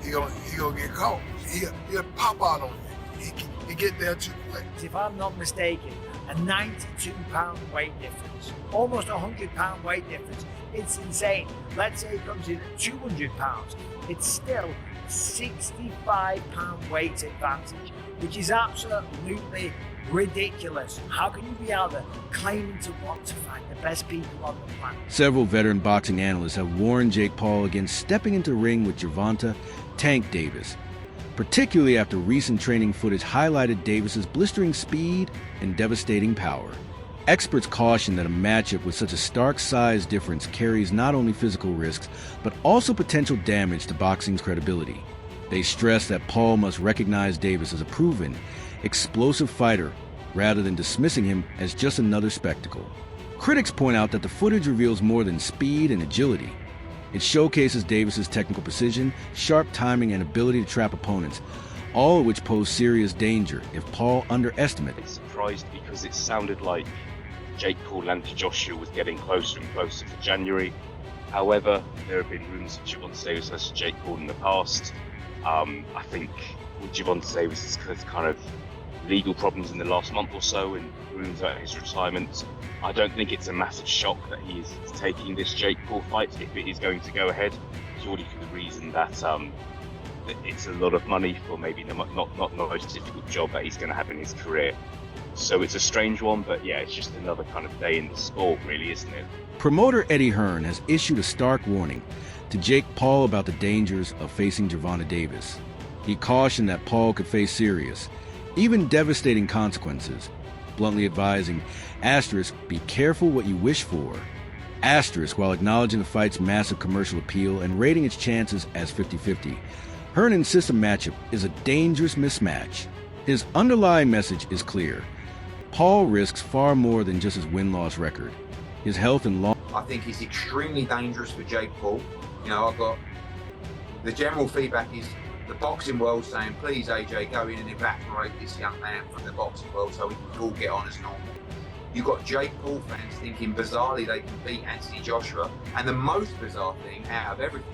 he gonna get caught. He'll pop out on you. He get there too quick. If I'm not mistaken, a 92-pound weight difference, almost a 100-pound weight difference. It's insane. Let's say it comes in at 200 pounds. It's still a 65-pound weight advantage, which is absolutely ridiculous. How can you be out there claiming to want to fight the best people on the planet? Several veteran boxing analysts have warned Jake Paul against stepping into the ring with Gervonta "Tank" Davis, particularly after recent training footage highlighted Davis's blistering speed and devastating power. Experts caution that a matchup with such a stark size difference carries not only physical risks, but also potential damage to boxing's credibility. They stress that Paul must recognize Davis as a proven, explosive fighter rather than dismissing him as just another spectacle. Critics point out that the footage reveals more than speed and agility. It showcases Davis's technical precision, sharp timing, and ability to trap opponents, all of which pose serious danger if Paul underestimates. I'm surprised because it sounded like Jake Paul and Anthony Joshua was getting closer and closer for January. However, there have been rumours of Gervonta Davis versus Jake Paul in the past. I think with Gervonta Davis's kind of legal problems in the last month or so and rumours about his retirement, I don't think it's a massive shock that he is taking this Jake Paul fight if it is going to go ahead, purely for the reason that it's a lot of money for maybe not the most difficult job that he's going to have in his career. So it's a strange one, but yeah, it's just another kind of day in the sport, really, isn't it? Promoter Eddie Hearn has issued a stark warning to Jake Paul about the dangers of facing Gervonta Davis. He cautioned that Paul could face serious, even devastating consequences, bluntly advising, be careful what you wish for, while acknowledging the fight's massive commercial appeal and rating its chances as 50-50. Hearn insists a matchup is a dangerous mismatch. His underlying message is clear. Paul risks far more than just his win-loss record. His health and long... I think he's extremely dangerous for Jake Paul. You know, I've got... The general feedback is the boxing world saying, please, AJ, go in and evaporate this young man from the boxing world so we can all get on as normal. You've got Jake Paul fans thinking bizarrely they can beat Anthony Joshua. And the most bizarre thing out of everything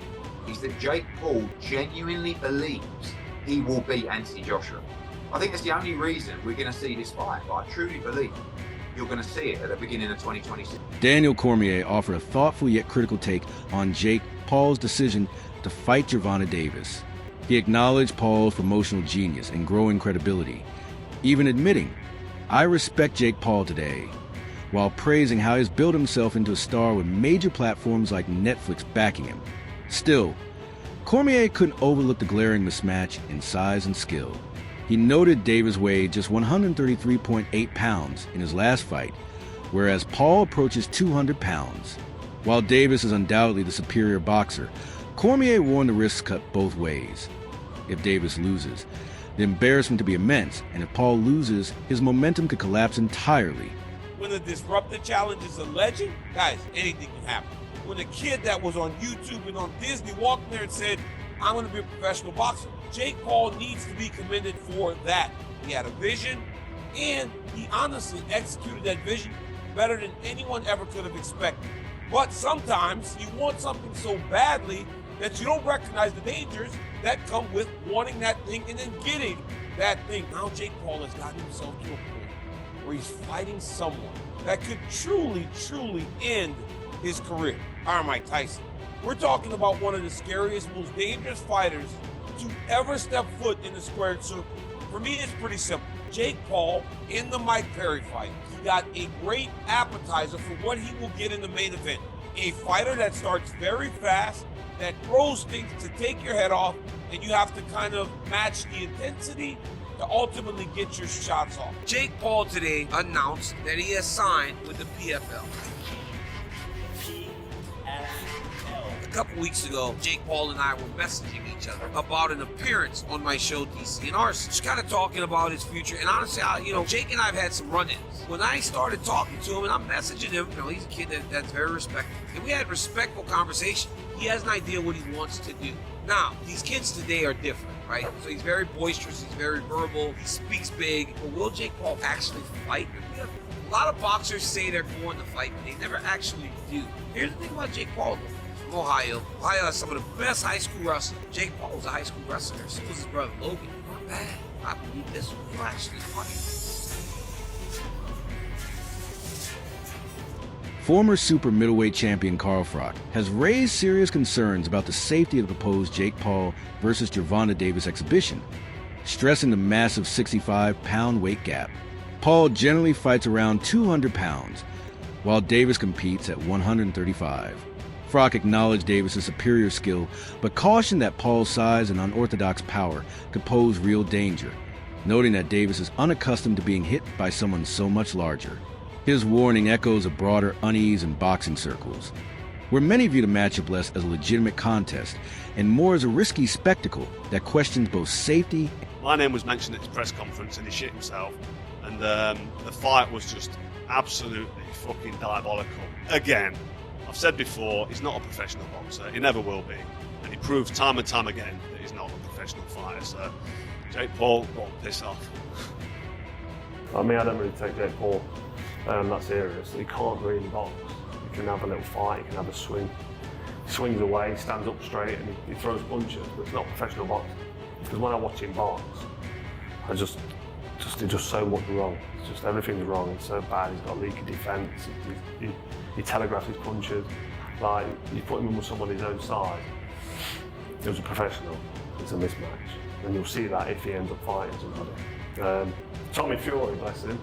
is that Jake Paul genuinely believes he will beat Anthony Joshua. I think that's the only reason we're going to see this fight, but I truly believe you're going to see it at the beginning of 2026. Daniel Cormier offered a thoughtful yet critical take on Jake Paul's decision to fight Gervonta Davis. He acknowledged Paul's promotional genius and growing credibility, even admitting, "I respect Jake Paul today," while praising how he's built himself into a star with major platforms like Netflix backing him. Still, Cormier couldn't overlook the glaring mismatch in size and skill. He noted Davis weighed just 133.8 pounds in his last fight, whereas Paul approaches 200 pounds. While Davis is undoubtedly the superior boxer, Cormier warned the risks cut both ways. If Davis loses, the embarrassment could be immense, and if Paul loses, his momentum could collapse entirely. When a disruptive challenge is a legend, guys, anything can happen. When a kid that was on YouTube and on Disney walked in there and said, "I'm going to be a professional boxer," Jake Paul needs to be commended for that. He had a vision, and he honestly executed that vision better than anyone ever could have expected. But sometimes you want something so badly that you don't recognize the dangers that come with wanting that thing and then getting that thing. Now Jake Paul has gotten himself to a point where he's fighting someone that could truly, truly end his career. Mike Tyson. We're talking about one of the scariest, most dangerous fighters to ever step foot in the squared circle. For me, it's pretty simple. Jake Paul in the Mike Perry fight, he got a great appetizer for what he will get in the main event. A fighter that starts very fast, that throws things to take your head off, and you have to kind of match the intensity to ultimately get your shots off. Jake Paul today announced that he has signed with the PFL. A couple weeks ago, Jake Paul and I were messaging each other about an appearance on my show, DC and Arson. Just kind of talking about his future. And honestly, Jake and I have had some run-ins. When I started talking to him and I'm messaging him, he's a kid that's very respectful. And we had respectful conversation. He has an idea what he wants to do. Now, these kids today are different, right? So he's very boisterous, he's very verbal, he speaks big. But will Jake Paul actually fight? A lot of boxers say they're going to fight, but they never actually do. Here's the thing about Jake Paul, though. from Ohio. Ohio has some of the best high school wrestlers. Jake Paul was a high school wrestler. So was his brother Logan. Not bad. I believe this one. He'll actually fight. Former super middleweight champion Carl Froch has raised serious concerns about the safety of the proposed Jake Paul versus Gervonta Davis exhibition, stressing the massive 65-pound weight gap. Paul generally fights around 200 pounds, while Davis competes at 135. Froch acknowledged Davis' superior skill, but cautioned that Paul's size and unorthodox power could pose real danger, noting that Davis is unaccustomed to being hit by someone so much larger. His warning echoes a broader unease in boxing circles, where many view the matchup less as a legitimate contest and more as a risky spectacle that questions both safety. My name was mentioned at his press conference and he shit himself, and the fight was just absolutely fucking diabolical. Again, I've said before, he's not a professional boxer, he never will be, and he proves time and time again that he's not a professional fighter, so Jake Paul, got to piss off. I mean, I don't really take Jake Paul that serious. He can't really box. He can have a little fight, he can have a swing. He swings away, stands up straight and he throws punches, but it's not professional boxing. Because when I watch him box, I just so much wrong. It's just everything's wrong. It's so bad. He's got leaky defence. He telegraphs his punches. Like, you put him with someone his own size, it was a professional. It's a mismatch. And you'll see that if he ends up fighting somebody. Tommy Fury, bless him,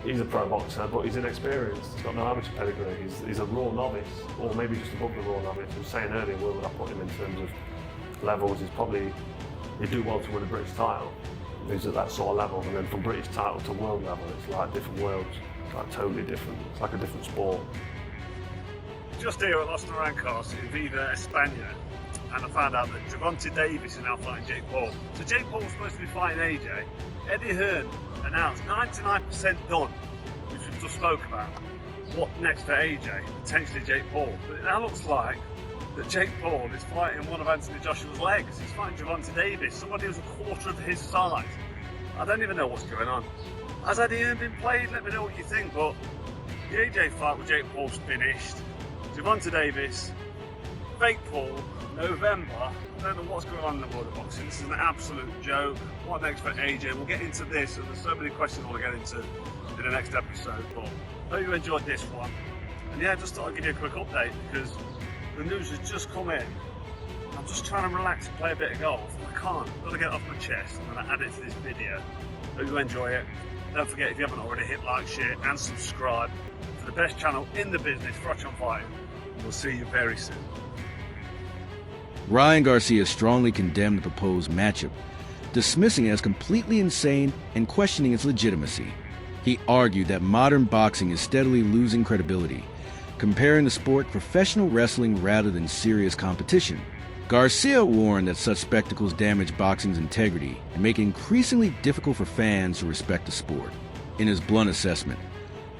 he's a pro boxer, but he's inexperienced. He's got no amateur pedigree. He's a raw novice, or maybe just above the raw novice. I was saying earlier, where would I put him in terms of levels? He'd do well to win a British title. He's at that sort of level, and then from British title to world level, it's like different worlds. It's like totally different. It's like a different sport. Just here at Los Naranjos in Viva, España, and I found out that Gervonta Davis is now fighting Jake Paul. So Jake Paul was supposed to be fighting AJ. Eddie Hearn announced 99% done, which we just spoke about. What next for AJ? Potentially Jake Paul. But it now looks like that Jake Paul is fighting one of Anthony Joshua's legs. He's fighting Gervonta Davis, somebody who's a quarter of his size. I don't even know what's going on. Has Eddie Hearn been played? Let me know what you think, but the AJ fight with Jake Paul's finished. Gervonta Davis, fake Paul, November. I don't know what's going on in the world of boxing. This is an absolute joke. What next for AJ? We'll get into this, and there's so many questions I want to get into in the next episode, but I hope you enjoyed this one. And yeah, just thought I'd give you a quick update because the news has just come in. I'm just trying to relax and play a bit of golf, and I can't. I've got to get it off my chest, and then I add it to this video. Hope you enjoy it. Don't forget, if you haven't already, hit like, share, and subscribe to the best channel in the business, Froch on Fighting. We'll see you very soon. Ryan Garcia strongly condemned the proposed matchup, dismissing it as completely insane and questioning its legitimacy. He argued that modern boxing is steadily losing credibility, comparing the sport to professional wrestling rather than serious competition. Garcia warned that such spectacles damage boxing's integrity and make it increasingly difficult for fans to respect the sport. In his blunt assessment,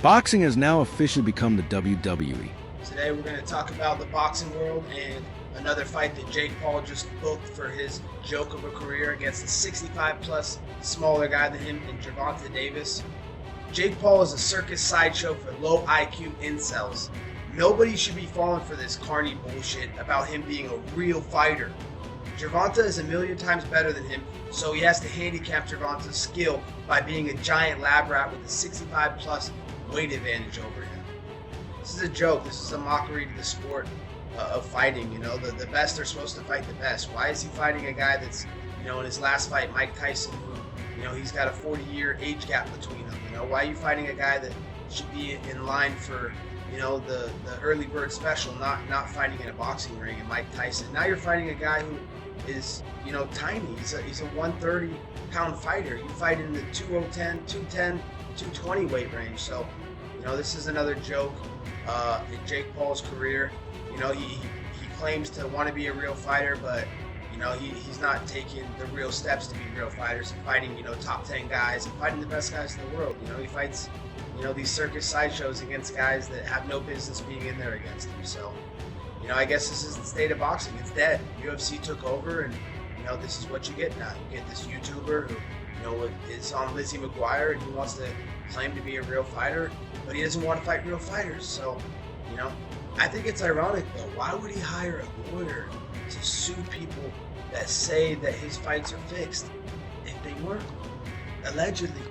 boxing has now officially become the WWE. Today we're going to talk about the boxing world and another fight that Jake Paul just booked for his joke of a career against a 65-plus smaller guy than him in Gervonta Davis. Jake Paul is a circus sideshow for low IQ incels. Nobody should be falling for this carny bullshit about him being a real fighter. Gervonta is a million times better than him, so he has to handicap Gervonta's skill by being a giant lab rat with a 65-plus weight advantage over him. This is a joke. This is a mockery to the sport of fighting. You know, the best are supposed to fight the best. Why is he fighting a guy that's, you know, in his last fight, Mike Tyson, who, you know, he's got a 40-year age gap between them? You know, why are you fighting a guy that should be in line for, you know, the early bird special, not fighting in a boxing ring and Mike Tyson? Now you're fighting a guy who is, you know, tiny. He's a 130-pound fighter. You fight in the 210, 210, 220 weight range. So, you know, this is another joke in Jake Paul's career. You know, he claims to want to be a real fighter, but, you know, he's not taking the real steps to be real fighters and fighting, you know, top 10 guys and fighting the best guys in the world. You know, he fights, you know, these circus sideshows against guys that have no business being in there against him. So, you know, I guess this is the state of boxing. It's dead. UFC took over, and, you know, this is what you get now. You get this YouTuber who, you know, is on Lizzie McGuire, and he wants to claim to be a real fighter, but he doesn't want to fight real fighters. So, you know, I think it's ironic though. Why would he hire a lawyer to sue people that say that his fights are fixed if they weren't? Allegedly.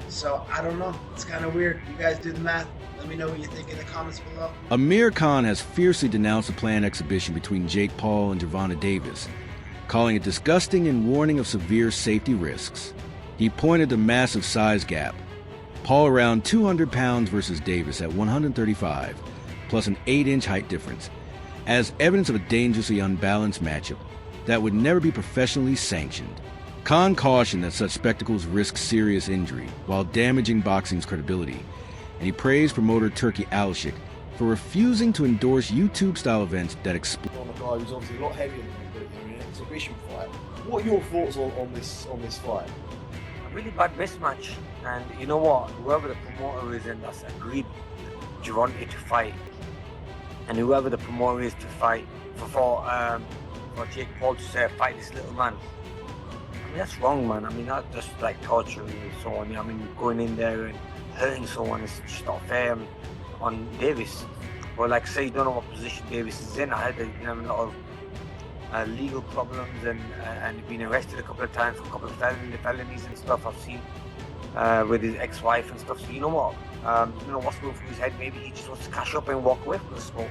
So I don't know. It's kind of weird. You guys do the math. Let me know what you think in the comments below. Amir Khan has fiercely denounced the planned exhibition between Jake Paul and Gervonta Davis, calling it disgusting and warning of severe safety risks. He pointed to massive size gap. Paul around 200 pounds versus Davis at 135, plus an 8-inch height difference, as evidence of a dangerously unbalanced matchup that would never be professionally sanctioned. Khan cautioned that such spectacles risk serious injury while damaging boxing's credibility, and he praised promoter Turki Alshik for refusing to endorse YouTube-style events that exploit on a guy who's obviously a lot heavier than him, but in an exhibition fight. What are your thoughts on this fight? A really bad mismatch, and you know what? Whoever the promoter is in that's agreed Gervonta to fight, and whoever the promoter is to fight for Jake Paul to say fight this little man. I mean that's wrong, man. I mean that's just like torturing someone. I mean going in there and hurting someone is just not fair on Davis. But like say you don't know what position Davis is in. I heard that he's been having a lot of legal problems and been arrested a couple of times for a couple of felonies and stuff I've seen with his ex-wife and stuff. So you know what? You know what's going through his head. Maybe he just wants to cash up and walk away from the sport.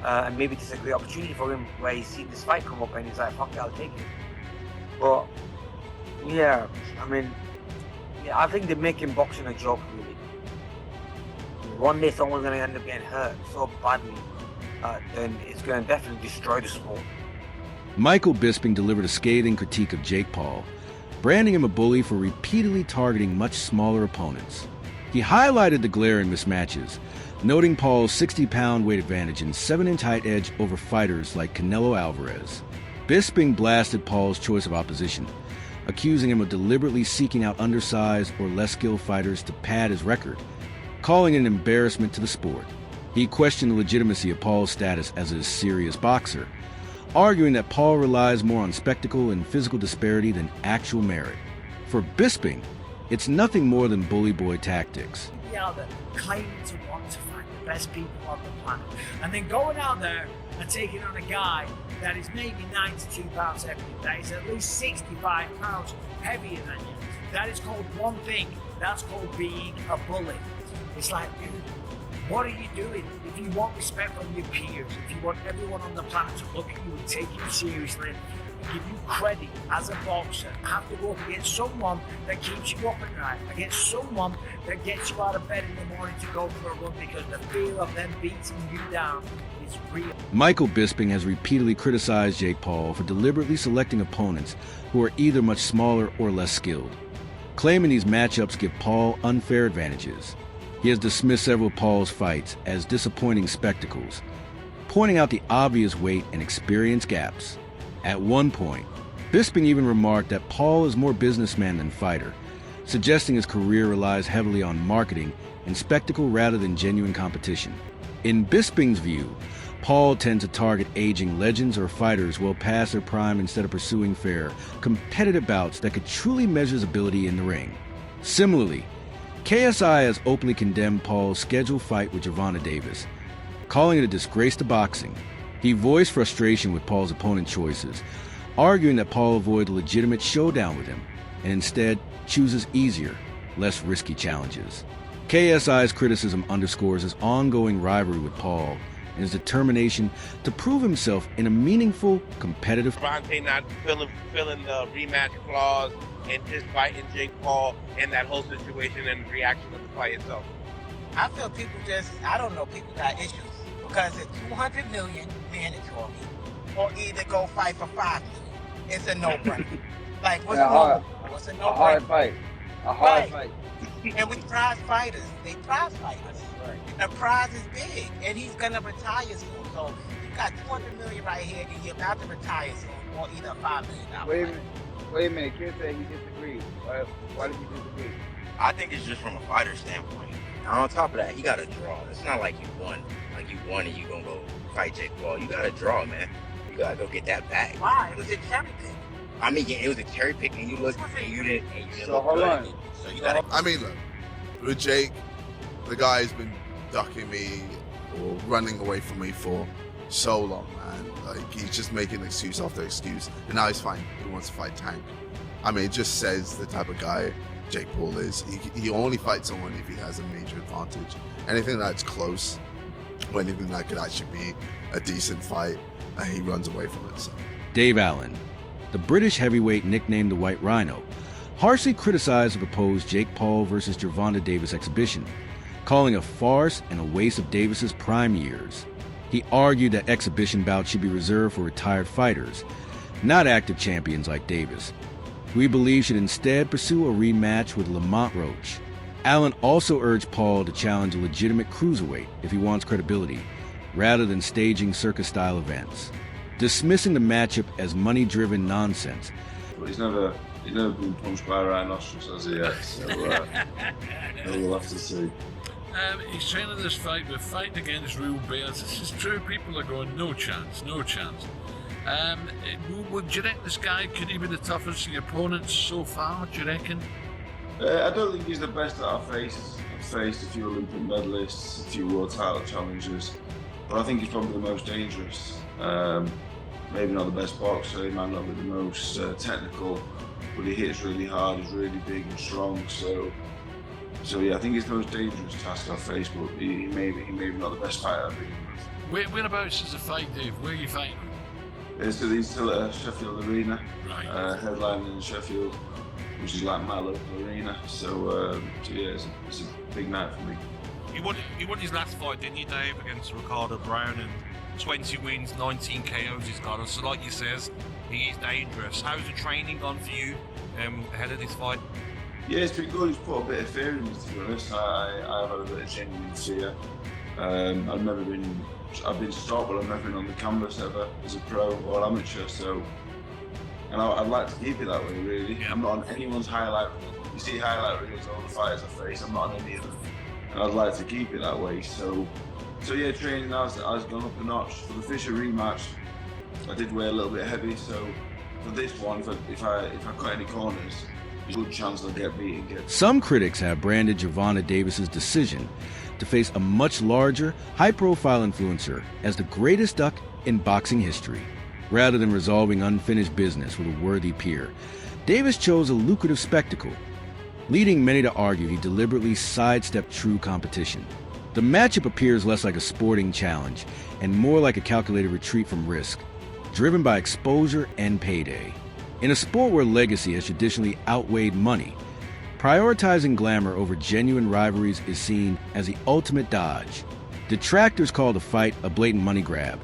And maybe this is a great opportunity for him where he's seen this fight come up and he's like, fuck it, I'll take it. But yeah, I mean, yeah, I think they're making boxing a joke, really. One day someone's going to end up getting hurt so badly, then it's going to definitely destroy the sport. Michael Bisping delivered a scathing critique of Jake Paul, branding him a bully for repeatedly targeting much smaller opponents. He highlighted the glaring mismatches, noting Paul's 60-pound weight advantage and 7-inch height edge over fighters like Canelo Alvarez. Bisping blasted Paul's choice of opposition, accusing him of deliberately seeking out undersized or less skilled fighters to pad his record, calling it an embarrassment to the sport. He questioned the legitimacy of Paul's status as a serious boxer, arguing that Paul relies more on spectacle and physical disparity than actual merit. For Bisping, it's nothing more than bully boy tactics. Out there claiming to want to fight the best people on the planet, and then going out there and taking on a guy that is maybe 92 pounds heavier, that is at least 65 pounds heavier than you. That is called one thing. That's called being a bully. It's like, dude, what are you doing? If you want respect from your peers, if you want everyone on the planet to look at you and take you seriously, give you credit as a boxer, have to go up against someone that keeps you up at night, against someone that gets you out of bed in the morning to go for a run because the fear of them beating you down is real. Michael Bisping has repeatedly criticized Jake Paul for deliberately selecting opponents who are either much smaller or less skilled, claiming these matchups give Paul unfair advantages. He has dismissed several of Paul's fights as disappointing spectacles, pointing out the obvious weight and experience gaps. At one point, Bisping even remarked that Paul is more businessman than fighter, suggesting his career relies heavily on marketing and spectacle rather than genuine competition. In Bisping's view, Paul tends to target aging legends or fighters well past their prime instead of pursuing fair, competitive bouts that could truly measure his ability in the ring. Similarly, KSI has openly condemned Paul's scheduled fight with Gervonta Davis, calling it a disgrace to boxing. He voiced frustration with Paul's opponent choices, arguing that Paul avoided a legitimate showdown with him and instead chooses easier, less risky challenges. KSI's criticism underscores his ongoing rivalry with Paul and his determination to prove himself in a meaningful, competitive Gervonta not fulfilling the rematch clause and just fighting Jake Paul and that whole situation and the reaction of the fight itself. I feel people people got issues because it's 200 million mandatory or either go fight for 5 million. It's a no-brainer. Like, what's what's a no-brainer? A hard fight. A hard fight. And we prize fighters. They prize fighters. Right. The prize is big, and he's going to retire soon. So you got 200 million right here, and you're about to retire soon, or either $5 million. Wait a minute. Kid said he disagreed. Why did he disagree? I think it's just from a fighter standpoint. And on top of that, he got to draw. It's not like you won. Like you won and you gonna go fight Jake Paul. You got to draw, man. You got to go get that back. Why? It was a cherry pick. I mean, yeah, it was a cherry pick, and you looked, and you didn't So look hold good. on. So you got to. I mean, look, with Jake, the guy's been ducking me or running away from me for so long, man. Like, he's just making excuse after excuse, and now he's fine. He wants to fight Tank. I mean, it just says the type of guy Jake Paul is. He only fights someone if he has a major advantage. Anything that's close, or anything that could actually be a decent fight, he runs away from it. So. Dave Allen, the British heavyweight nicknamed the White Rhino, harshly criticized the proposed Jake Paul versus Gervonta Davis exhibition, calling a farce and a waste of Davis's prime years. He argued that exhibition bouts should be reserved for retired fighters, not active champions like Davis, who he believes should instead pursue a rematch with Lamont Roach. Allen also urged Paul to challenge a legitimate cruiserweight if he wants credibility, rather than staging circus-style events, dismissing the matchup as money-driven nonsense. But he's never been punched by a rhinoceros, has he yet? So we'll have to see. He's training this fight, but fighting against real bears. This is true. People are going, no chance, no chance. Would you reckon this guy, could he be the toughest of the opponents so far, do you reckon? I don't think he's the best that I've faced. I've faced a few Olympic medalists, a few world title challengers, but I think he's probably the most dangerous. Maybe not the best boxer, he might not be the most technical, but he hits really hard, he's really big and strong, so yeah, I think he's the most dangerous task I've faced, but he may be not the best fighter I've been with. Whereabouts is the fight, Dave? Where are you fighting? He's still at Sheffield Arena, right. Headlining in Sheffield, which is like my local arena, so yeah, it's a big night for me. He won his last fight, didn't you, Dave, against Ricardo Brown, and 20 wins, 19 KOs he's got. So like you says, he is dangerous. How's the training gone for you ahead of this fight? Yeah, it's been good. He's put a bit of fear in me, to be honest. I've had a bit of genuine fear. I've been stopped, but I've never been on the canvas ever as a pro or amateur, so, and I'd like to keep it that way, really. Yeah. I'm not on anyone's highlight reel. You see highlight reels of all the fighters I face, I'm not on any of them, and I'd like to keep it that way, so yeah, training has gone up a notch. For the Fisher rematch, I did weigh a little bit heavy, so for this one, if I cut any corners, there's a good chance I'll get beaten. Some critics have branded Gervonta Davis's decision to face a much larger, high-profile influencer as the greatest duck in boxing history. Rather than resolving unfinished business with a worthy peer, Davis chose a lucrative spectacle, leading many to argue he deliberately sidestepped true competition. The matchup appears less like a sporting challenge and more like a calculated retreat from risk, driven by exposure and payday. In a sport where legacy has traditionally outweighed money, prioritizing glamour over genuine rivalries is seen as the ultimate dodge. Detractors call the fight a blatant money grab,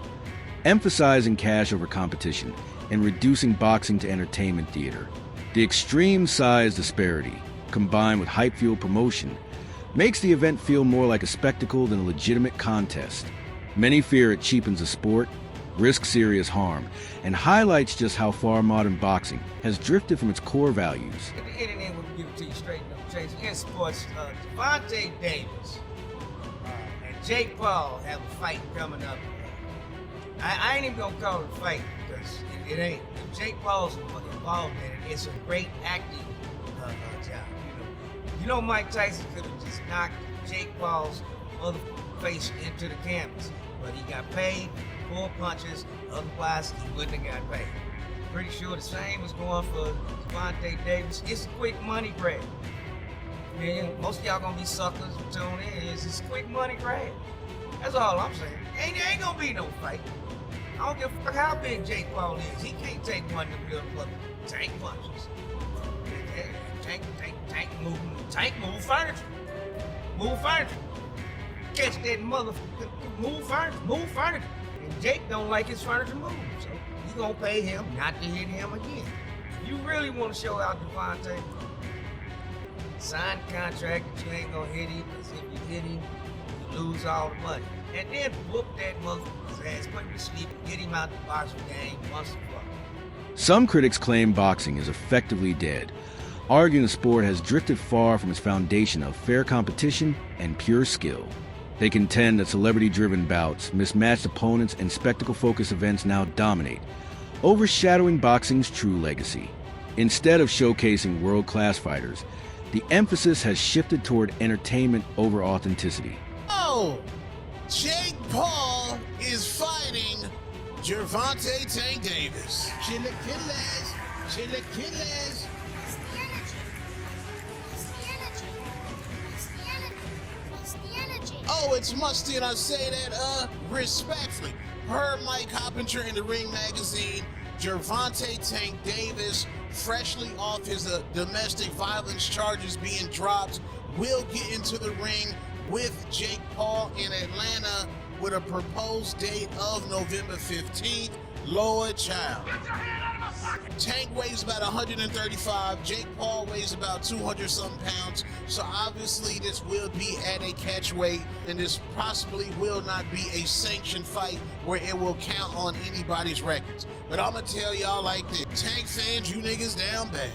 emphasizing cash over competition and reducing boxing to entertainment theater. The extreme size disparity, combined with hype-fueled promotion, makes the event feel more like a spectacle than a legitimate contest. Many fear it cheapens the sport, risks serious harm, and highlights just how far modern boxing has drifted from its core values. The internet will give it to you straight up, Chase. In sports, Gervonta Davis and Jake Paul have a fight coming up. I ain't even gonna call it a fight because it ain't. If Jake Paul's involved in it, it's a great acting job. You know, Mike Tyson could have just knocked Jake Paul's face into the canvas, but he got paid 4 punches. Otherwise, he wouldn't have got paid. Pretty sure the same was going for Gervonta Davis. It's a quick money grab. And most of y'all gonna be suckers and tune in. It's a quick money grab. That's all I'm saying. Ain't gonna be no fight. I don't give a fuck how big Jake Paul is. He can't take one of them little tank punches. Tank move furniture. Move furniture. Catch that motherfucker. Move furniture. And Jake don't like his furniture moved, so you gonna pay him not to hit him again. If you really want to show out Gervonta, sign the contract that you ain't gonna hit him, because if you hit him, you lose all the money. And then whoop that motherfucker's ass, put him to sleep, and get him out the boxing game once and for all. Some critics claim boxing is effectively dead, arguing the sport has drifted far from its foundation of fair competition and pure skill. They contend that celebrity-driven bouts, mismatched opponents, and spectacle-focused events now dominate, overshadowing boxing's true legacy. Instead of showcasing world-class fighters, the emphasis has shifted toward entertainment over authenticity. Oh, Jake Paul is fighting Gervonta Tank Davis. Chilaquiles. Oh, it's Musty, and I say that respectfully. Per Mike Hoppinger in the Ring magazine, Gervonta Tank Davis, freshly off his domestic violence charges being dropped, will get into the ring with Jake Paul in Atlanta with a proposed date of November 15th. Lord child. Tank weighs about 135. Jake Paul weighs about 200-something pounds. So obviously this will be at a catch weight, and this possibly will not be a sanctioned fight where it will count on anybody's records. But I'm gonna tell y'all like this: Tank fans, you niggas down bad.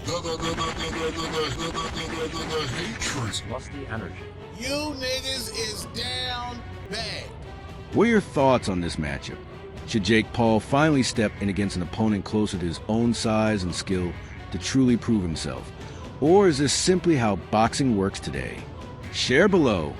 Musty energy. You niggas is down bad. What are your thoughts on this matchup? Should Jake Paul finally step in against an opponent closer to his own size and skill to truly prove himself? Or is this simply how boxing works today? Share below.